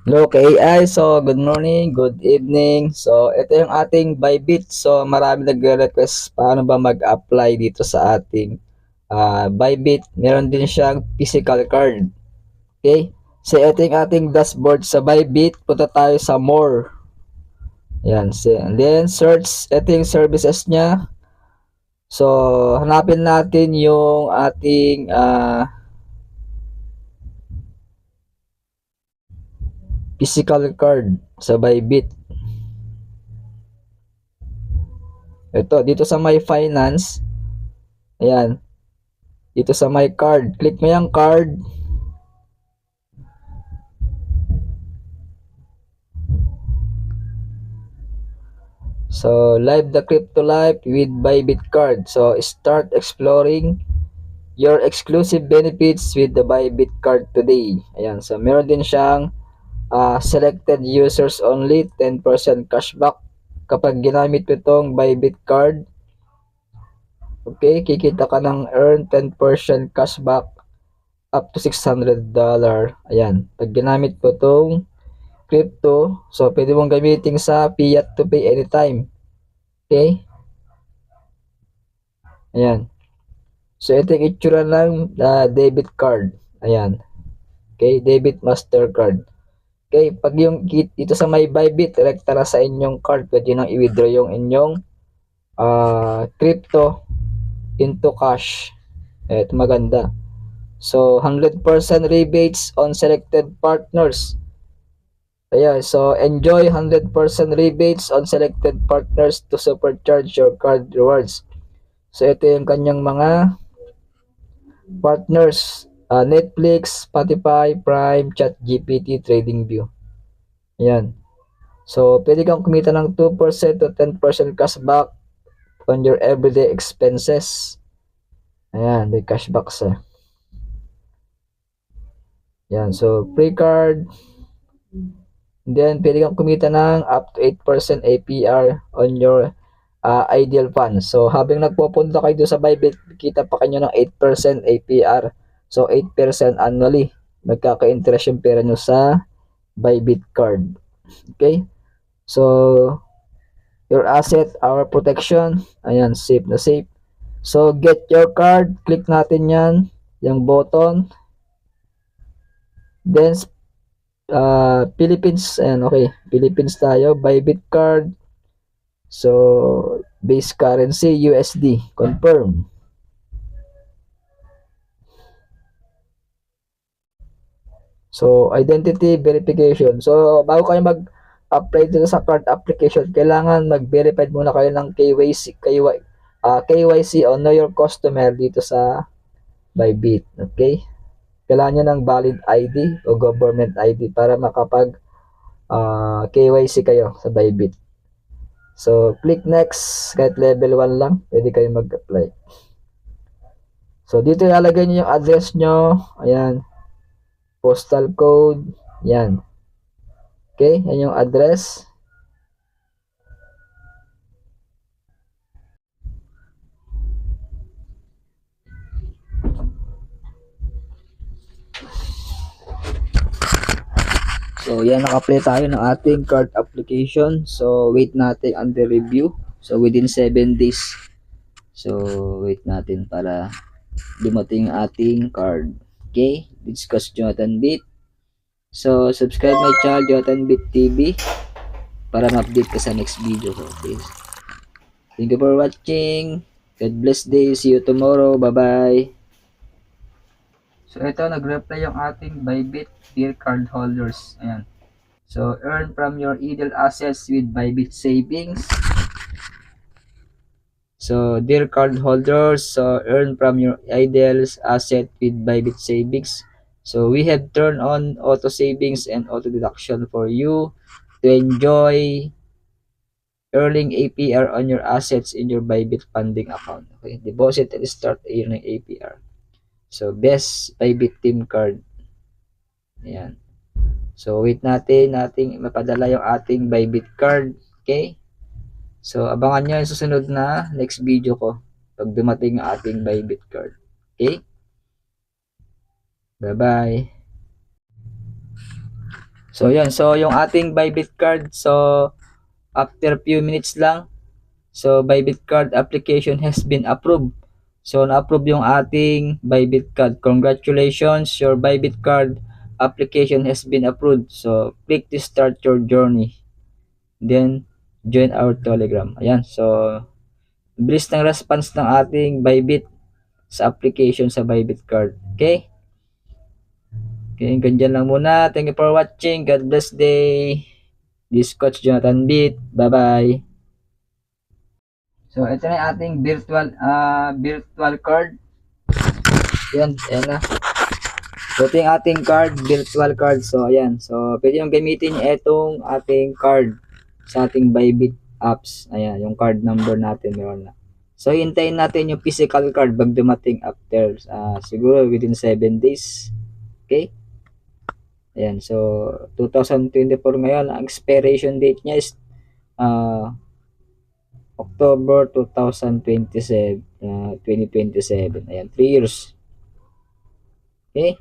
Hello AI. So, good morning, good evening. So, ito yung ating Bybit. So, marami nagre-request paano ba mag-apply dito sa ating Bybit. Meron din siyang physical card. Okay? So, ito yung ating dashboard sa Bybit. Punta tayo sa more. Yan. So, and then, search. Ito yung services niya. So, hanapin natin yung ating physical card sa Bybit. Ito, dito sa My Finance. Ayan. Dito sa My Card. Click mo yung card. So, live the crypto life with Bybit card. So, start exploring your exclusive benefits with the Bybit card today. Ayan. So, meron din siyang selected users only 10% cashback kapag ginamit mo itong Bybit card. Okay, kikita ka ng earn 10% cashback up to $600. Ayan. Pag ginamit mo itong crypto, so pwede mong gamitin sa fiat to pay anytime. Okay? Ayan. So, ito yung itsura ng debit card. Ayan. Okay? Debit Mastercard. Okay? Pag yung dito sa may Bybit, direkta na sa inyong card, pwede nang i-withdraw yung inyong crypto into cash. Ito maganda. So, 100% rebates on selected partners. Ayan. So, enjoy 100% rebates on selected partners to supercharge your card rewards. So, ito yung kanyang mga partners, Netflix, Spotify, Prime, ChatGPT, TradingView. Ayan. So, pwede kang kumita ng 2% to 10% cashback on your everyday expenses. Ayan, may cashback sa. Ayan, so free card. Then, pwede kang kumita ng up to 8% APR on your ideal fund. So, habang nagpupunta kayo doon sa Bybit, kita pa kayo ng 8% APR. So, 8% annually. Magkaka-interest yung pera nyo sa Bybit card. Okay? So, your asset, our protection. Ayan, safe na safe. So, get your card. Click natin yan. Yung button. Then, Philippines. Ayan, okay. Philippines tayo. Bybit card. So, base currency, USD. Confirm. So, identity verification. So, bago kayo mag-apply dito sa card application, kailangan mag-verify muna kayo ng KYC o Know Your Customer dito sa Bybit. Okay? Kailangan nyo ng valid ID o government ID para makapag KYC kayo sa Bybit. So, click next. Kahit level 1 lang, pwede kayo mag-apply. So, dito ilalagay nyo yung address nyo. Ayan. Postal code. Yan. Okay, yan yung address. So, yan, naka-apply tayo ng ating card application. So, wait natin under review. So, within 7 days. So, wait natin para dumating ating card. Okay, discuss Jonathan Bit. So, subscribe my channel, Jonathan Bit TV, para ma-update ka sa next video ko. Okay. Thank you for watching. God bless day. See you tomorrow. Bye-bye. So, ito, nag-reply yung ating Bybit Dear Card Holders. Ayan. So, earn from your idle assets with Bybit Savings. So, dear card holders, so earn from your idle asset with Bybit Savings. So, we have turned on auto savings and auto deduction for you to enjoy earning APR on your assets in your Bybit funding account. Okay, deposit and start earning APR. So, best Bybit team card. Ayan. So, wait natin mapadala yung ating Bybit card. Okay? So, abangan nyo yung susunod na next video ko pag dumating ang ating Bybit card. Okay? Bye-bye. So yan, so yung ating Bybit card, so after few minutes lang, so Bybit card application has been approved. So na-approve yung ating Bybit card. Congratulations, your Bybit card application has been approved. So click to start your journey. Then join our Telegram. Ayan, so bilis ng response ng ating Bybit sa application sa Bybit card. Okay? Okay, ganyan lang muna. Thank you for watching. God bless day. This Coach Jonathan Beat. Bye-bye. So, ito na yung ating virtual card. Yan, ayan na. So, ito yung ating card, virtual card. So, ayan. So, pwede yung gamitin itong ating card sa ating Bybit apps. Ayan, yung card number natin meron na. So, hintayin natin yung physical card pag dumating after siguro within 7 days. Okay? Ayan, so 2024 ngayon, ang expiration date niya is October 2027, 2027. Ayan, 3 years. Okay?